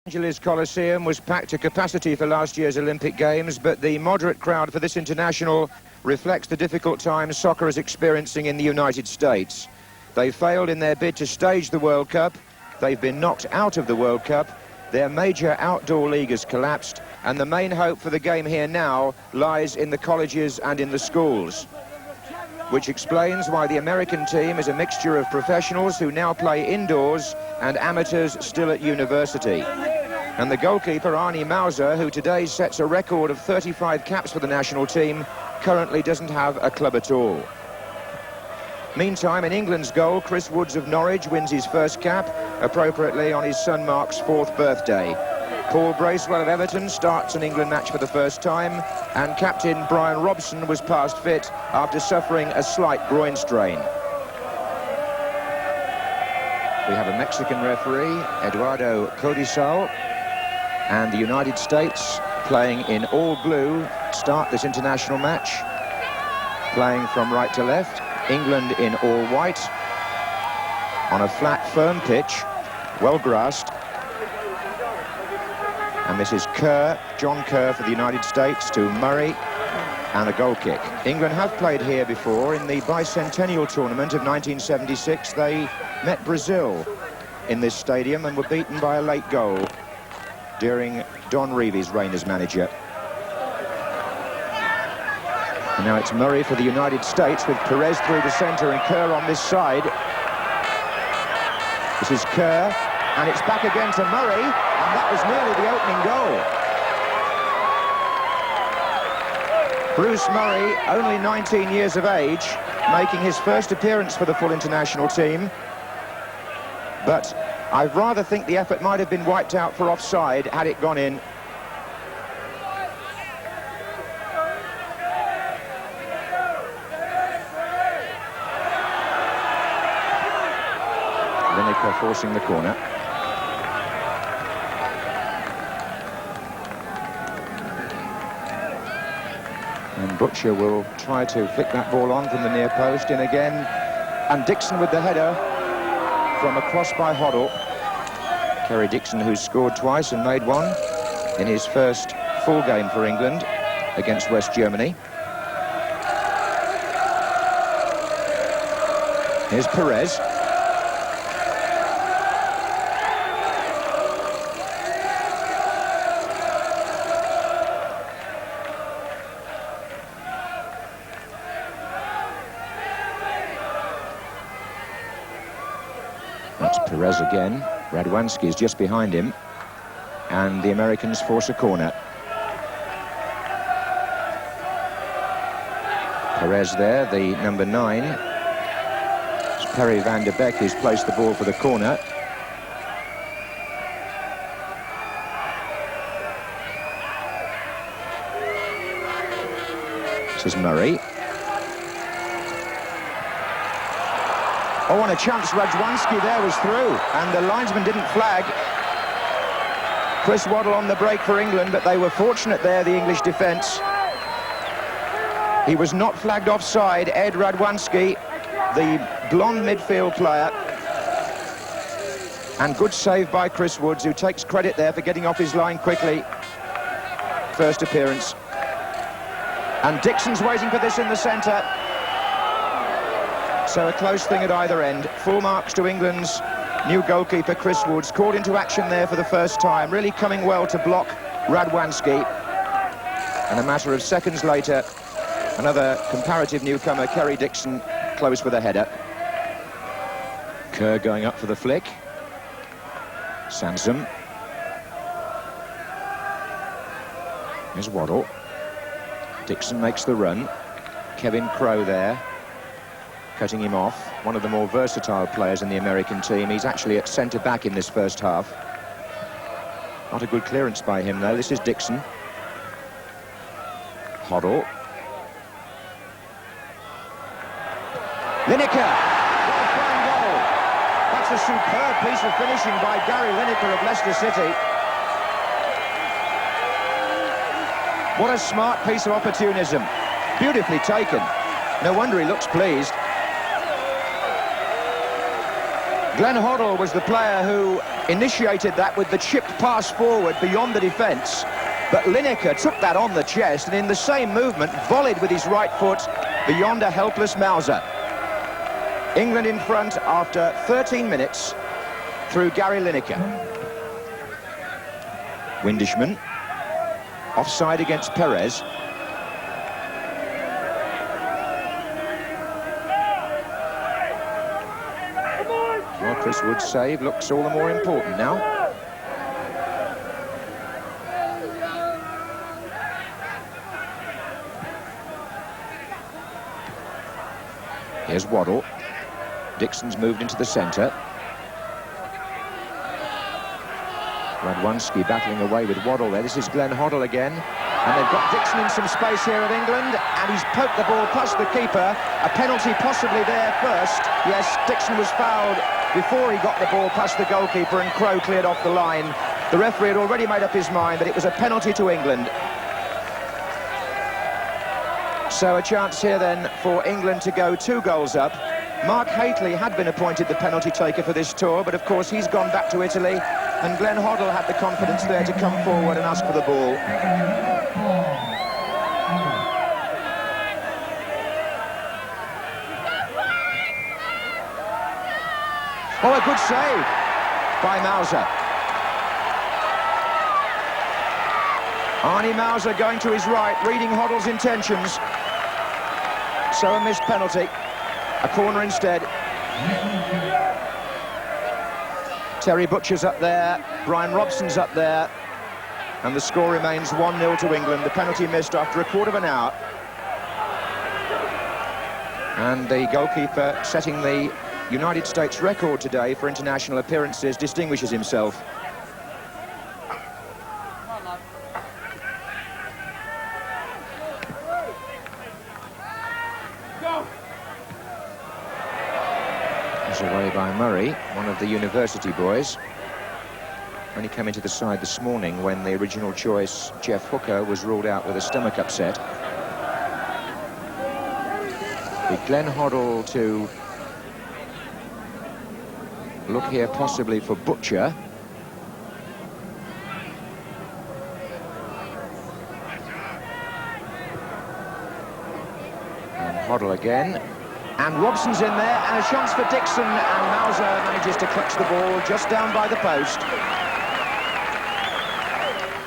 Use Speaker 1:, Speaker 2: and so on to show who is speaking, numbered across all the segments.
Speaker 1: Angeles Coliseum was packed to capacity for last year's Olympic Games, but the moderate crowd for this international reflects the difficult times soccer is experiencing in the United States. They failed in their bid to stage the World Cup. They've been knocked out of the World Cup. Their major outdoor league has collapsed, and the main hope for the game here now lies in the colleges and in the schools, which explains why the American team is a mixture of professionals who now play indoors and amateurs still at university. And the goalkeeper, Arnie Mauser, who today sets a record of 35 caps for the national team, currently doesn't have a club at all. Meantime, in England's goal, Chris Woods of Norwich wins his first cap, appropriately on his son Mark's 4th birthday. Paul Bracewell of Everton starts an England match for the first time, and captain Brian Robson was past fit after suffering a slight groin strain. We have a Mexican referee, Eduardo Codisal, and the United States, playing in all blue, start this international match, playing from right to left. England in all white, on a flat, firm pitch, well grassed. And this is Kerr, John Kerr for the United States to Murray, and a goal kick. England have played here before in the bicentennial tournament of 1976. They met Brazil in this stadium and were beaten by a late goal during Don Revie's reign as manager. And now it's Murray for the United States with Perez through the centre and Kerr on this side. This is Kerr, and it's back again to Murray, and that was nearly the opening goal. Bruce Murray, only 19 years of age, making his first appearance for the full international team. But I rather think the effort might have been wiped out for offside had it gone in. Lineker forcing the corner. And Butcher will try to flick that ball on from the near post, in again. And Dixon with the header from a cross by Hoddle. Kerry Dixon, who's scored twice and made one in his first full game for England against West Germany. Here's Perez. That's Perez again. Radwanski is just behind him, and the Americans force a corner. Perez there, the number 9. It's Perry van der Beek who's placed the ball for the corner. This is Murray. Oh, and a chance. Radwanski there was through, and the linesman didn't flag. Chris Waddle on the break for England, but they were fortunate there, the English defence. He was not flagged offside, Ed Radwanski, the blonde midfield player. And good save by Chris Woods, who takes credit there for getting off his line quickly. First appearance. And Dixon's waiting for this in the centre. So a close thing at either end. Full marks to England's new goalkeeper, Chris Woods, called into action there for the first time, really coming well to block Radwanski. And a matter of seconds later, another comparative newcomer, Kerry Dixon, close with a header. Kerr going up for the flick. Sansom. Here's Waddle. Dixon makes the run. Kevin Crowe there, cutting him off. One of the more versatile players in the American team. He's actually at centre-back in this first half. Not a good clearance by him, though. This is Dixon. Hoddle. Lineker! Well-flying goal. That's a superb piece of finishing by Gary Lineker of Leicester City. What a smart piece of opportunism. Beautifully taken. No wonder he looks pleased. Glenn Hoddle was the player who initiated that with the chipped pass forward beyond the defence, but Lineker took that on the chest and in the same movement volleyed with his right foot beyond a helpless Mauser. England in front after 13 minutes through Gary Lineker. Windishman, offside against Perez. Well, Chris Wood's save looks all the more important now. Here's Waddle. Dixon's moved into the centre. Radwanski battling away with Waddle there. This is Glenn Hoddle again. And they've got Dixon in some space here at England. And he's poked the ball past the keeper. A penalty possibly there first. Yes, Dixon was fouled before he got the ball past the goalkeeper and Crowe cleared off the line. The referee had already made up his mind that it was a penalty to England. So a chance here then for England to go 2 goals up. Mark Haitley had been appointed the penalty taker for this tour, but of course he's gone back to Italy, and Glenn Hoddle had the confidence there to come forward and ask for the ball. Oh, a good save by Mauser. Arnie Mauser going to his right, reading Hoddle's intentions. So a missed penalty. A corner instead. Terry Butcher's up there, Brian Robson's up there, and the score remains 1-0 to England. The penalty missed after a quarter of an hour. And the goalkeeper, setting the United States record today for international appearances, distinguishes himself. Away by Murray, one of the university boys. Only came into the side this morning when the original choice, Jeff Hooker, was ruled out with a stomach upset. With Glenn Hoddle to look here possibly for Butcher. And Hoddle again. And Robson's in there, and a chance for Dixon, and Mauser manages to clutch the ball just down by the post.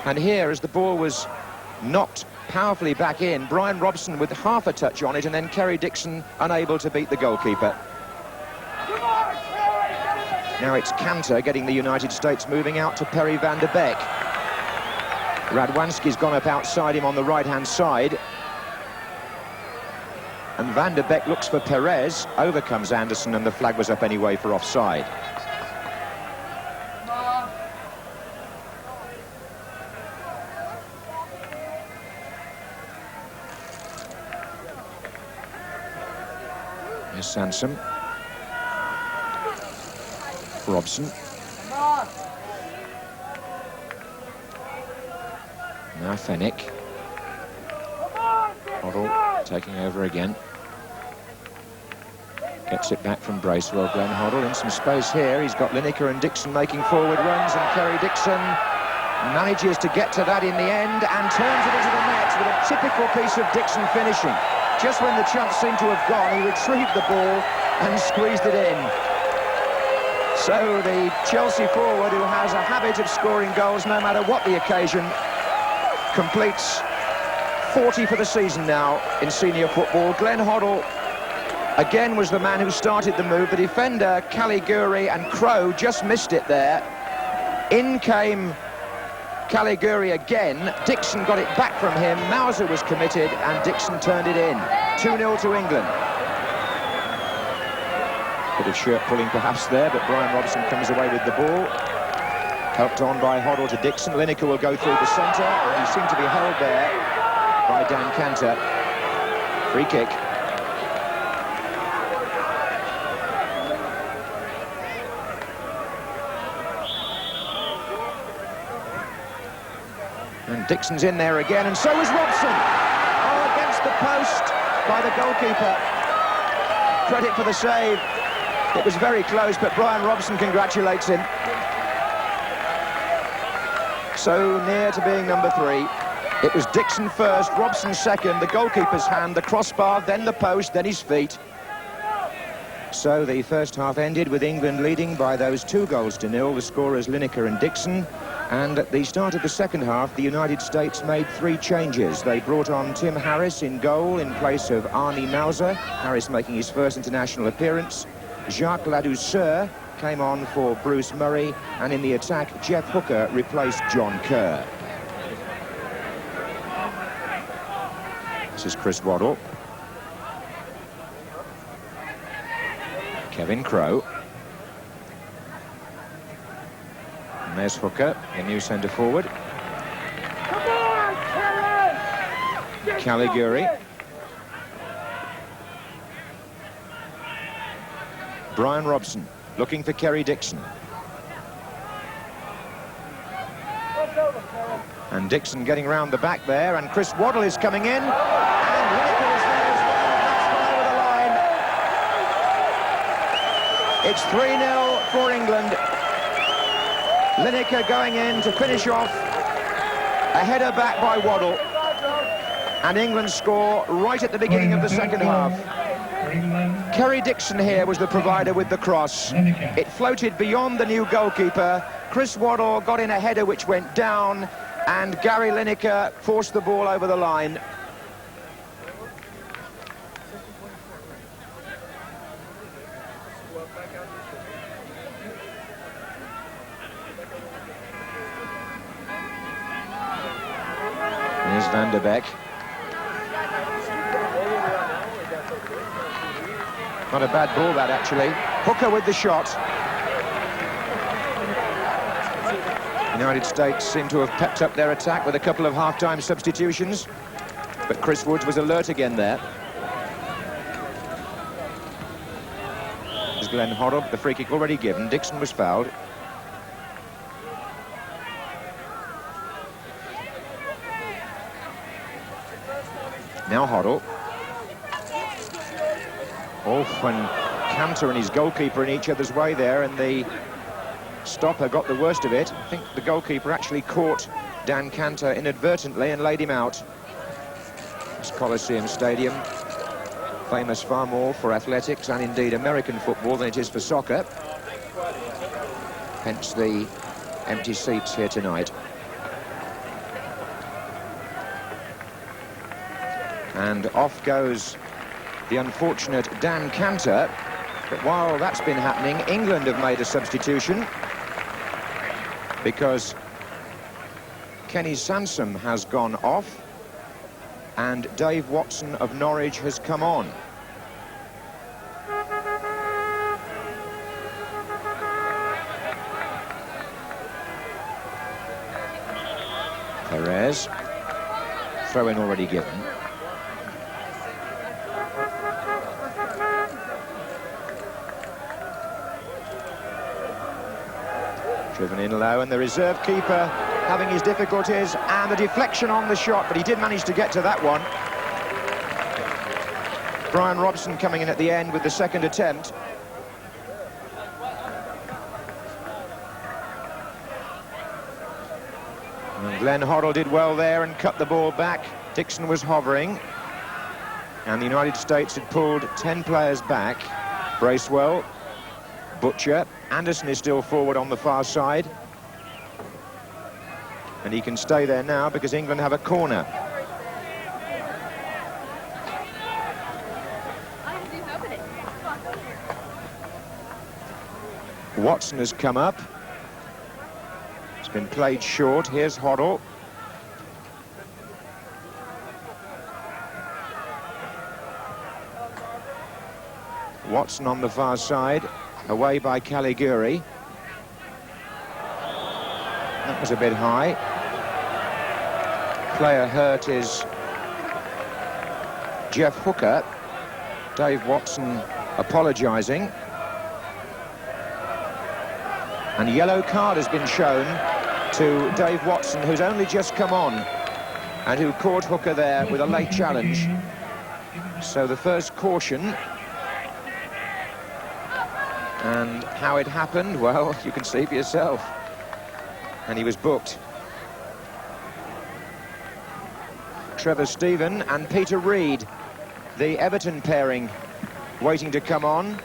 Speaker 1: And here, as the ball was knocked powerfully back in, Brian Robson with half a touch on it, and then Kerry Dixon unable to beat the goalkeeper. Now it's Cantor getting the United States moving out to Perry van der Beek. Radwanski's gone up outside him on the right-hand side. And Van der Beek looks for Perez. Over comes Anderson, and the flag was up anyway for offside. Here's Sansom. Robson. Now Fennick. Hoddle taking over again. Gets it back from Bracewell. Glenn Hoddle in some space here. He's got Lineker and Dixon making forward runs, and Kerry Dixon manages to get to that in the end and turns it into the net with a typical piece of Dixon finishing. Just when the chance seemed to have gone, he retrieved the ball and squeezed it in. So the Chelsea forward, who has a habit of scoring goals no matter what the occasion, completes 40 for the season now in senior football. Glenn Hoddle again was the man who started the move. The defender, Caliguri, and Crowe just missed it there. In came Caliguri again. Dixon got it back from him. Mauser was committed, and Dixon turned it in. 2-0 to England. Bit of shirt pulling perhaps there, but Brian Robson comes away with the ball. Helped on by Hoddle to Dixon. Lineker will go through the centre, and he seemed to be held there by Dan Cantor. Free kick. And Dixon's in there again, and so is Robson. Oh, against the post by the goalkeeper. Credit for the save. It was very close, but Brian Robson congratulates him. So near to being number 3. It was Dixon first, Robson second, the goalkeeper's hand, the crossbar, then the post, then his feet. So the first half ended with England leading by those 2-0. The scorers Lineker and Dixon. And at the start of the second half, the United States made 3 changes. They brought on Tim Harris in goal in place of Arnie Mauser. Harris making his first international appearance. Jacques Ladouceur came on for Bruce Murray. And in the attack, Jeff Hooker replaced John Kerr. This is Chris Waddle. Kevin Crowe. And there's Hooker, the new centre forward.
Speaker 2: Come on, Kelly!
Speaker 1: Caliguri. Brian Robson looking for Kerry Dixon. And Dixon getting round the back there, and Chris Waddle is coming in. And Lineker is there as well. That's gone over the line. It's 3-0 for England. Lineker going in to finish off. A header back by Waddle. And England score right at the beginning of the second half. Kerry Dixon here was the provider with the cross. It floated beyond the new goalkeeper. Chris Waddle got in a header which went down, and Gary Lineker forced the ball over the line. Here's Van der Beek. Not a bad ball, that, actually. Hooker with the shot. United States seem to have pepped up their attack with a couple of half-time substitutions. But Chris Woods was alert again there. There's Glenn Hoddle, the free kick already given. Dixon was fouled. Now Hoddle. Off, and Cantor and his goalkeeper in each other's way there, and the stopper got the worst of it. I think the goalkeeper actually caught Dan Cantor inadvertently and laid him out. This Coliseum Stadium, famous far more for athletics and indeed American football than it is for soccer. Hence the empty seats here tonight. And off goes the unfortunate Dan Cantor. But while that's been happening, England have made a substitution, because Kenny Sansom has gone off and Dave Watson of Norwich has come on. Perez, throw-in already given. Driven in low, and the reserve keeper having his difficulties, and the deflection on the shot, but he did manage to get to that one. Brian Robson coming in at the end with the second attempt. And Glenn Hoddle did well there and cut the ball back. Dixon was hovering, and the United States had pulled 10 players back. Bracewell, Butcher, Anderson is still forward on the far side, and he can stay there now because England have a corner. Watson has come up. It's been played short. Here's Hoddle. Watson on the far side. Away by Caliguri. That was a bit high. Player hurt is Jeff Hooker. Dave Watson apologising. And a yellow card has been shown to Dave Watson, who's only just come on and who caught Hooker there with a late challenge. So the first caution. And how it happened, well, you can see for yourself. And he was booked. Trevor Stephen and Peter Reid, the Everton pairing, waiting to come on,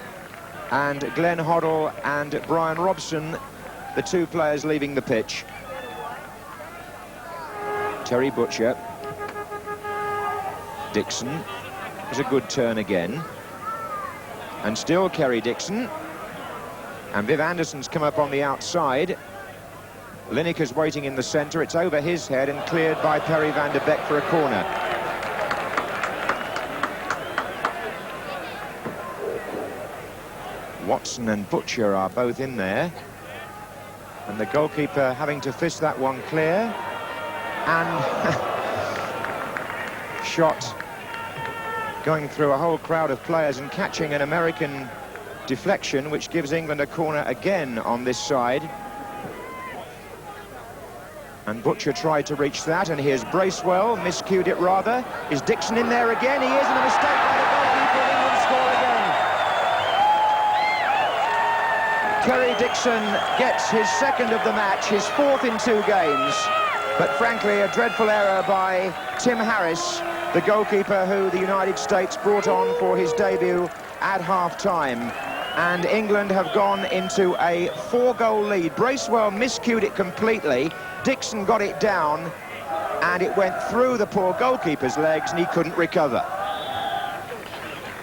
Speaker 1: and Glenn Hoddle and Brian Robson, the two players leaving the pitch. Terry Butcher. Dixon. Is a good turn again. And still Kerry Dixon. And Viv Anderson's come up on the outside. Lineker's waiting in the centre. It's over his head and cleared by Perry van der Beek for a corner. Watson and Butcher are both in there. And the goalkeeper having to fist that one clear. And shot going through a whole crowd of players and catching an American deflection, which gives England a corner again on this side. And Butcher tried to reach that, and here's Bracewell, miscued it rather. Is Dixon in there again? He is, and a mistake by the goalkeeper. England score again. Kerry Dixon gets his second of the match, his fourth in 2 games. But frankly, a dreadful error by Tim Harris, the goalkeeper who the United States brought on for his debut at half-time. And England have gone into a 4-goal lead. Bracewell miscued it completely. Dixon got it down, and it went through the poor goalkeeper's legs, and he couldn't recover.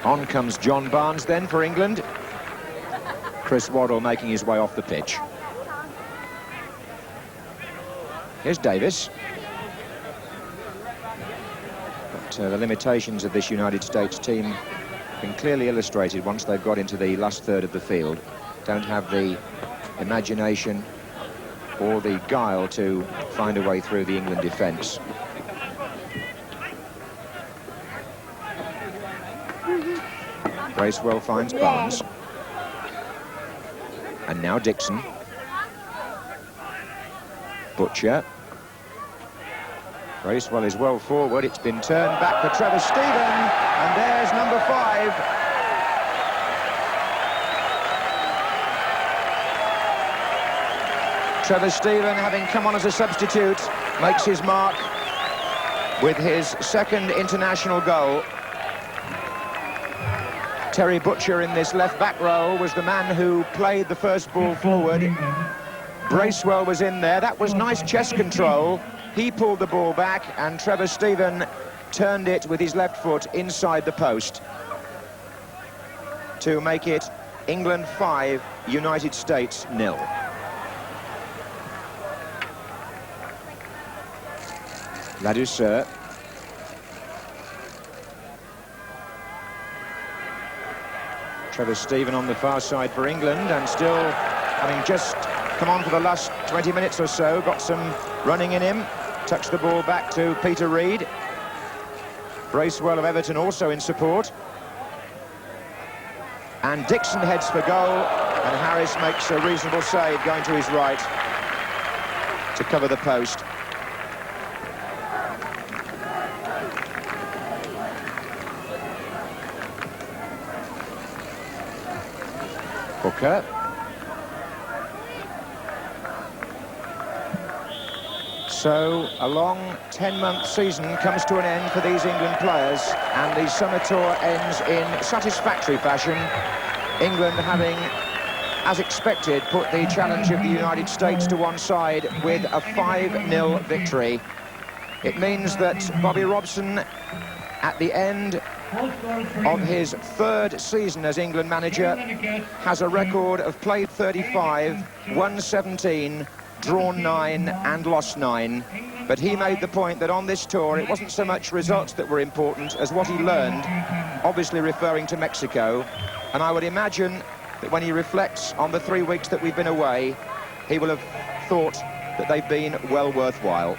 Speaker 1: On comes John Barnes then for England. Chris Waddle making his way off the pitch. Here's Davis. But the limitations of this United States team have been clearly illustrated once they've got into the last third of the field. Don't have the imagination or the guile to find a way through the England defence. Bracewell finds Barnes. And now Dixon. Butcher. Bracewell is well forward. It's been turned back for Trevor Stephen. And there's number 5. Trevor Stephen, having come on as a substitute, makes his mark with his second international goal. Terry Butcher in this left-back role was the man who played the first ball forward. Bracewell was in there. That was nice chest control. He pulled the ball back, and Trevor Stephen turned it with his left foot inside the post to make it England 5, United States 0. Ladouceur. Trevor Stephen on the far side for England, and still having just come on for the last 20 minutes or so, got some running in him. Touched the ball back to Peter Reid. Bracewell of Everton also in support. And Dixon heads for goal, and Harris makes a reasonable save going to his right to cover the post. Booker. So a long 10-month season comes to an end for these England players, and the summer tour ends in satisfactory fashion. England having, as expected, put the challenge of the United States to one side with a 5-0 victory. It means that Bobby Robson, at the end of his 3rd season as England manager, has a record of played 35, won 17, drawn 9 and lost 9. But he made the point that on this tour it wasn't so much results that were important as what he learned, obviously referring to Mexico. And I would imagine that when he reflects on the 3 weeks that we've been away, he will have thought that they've been well worthwhile.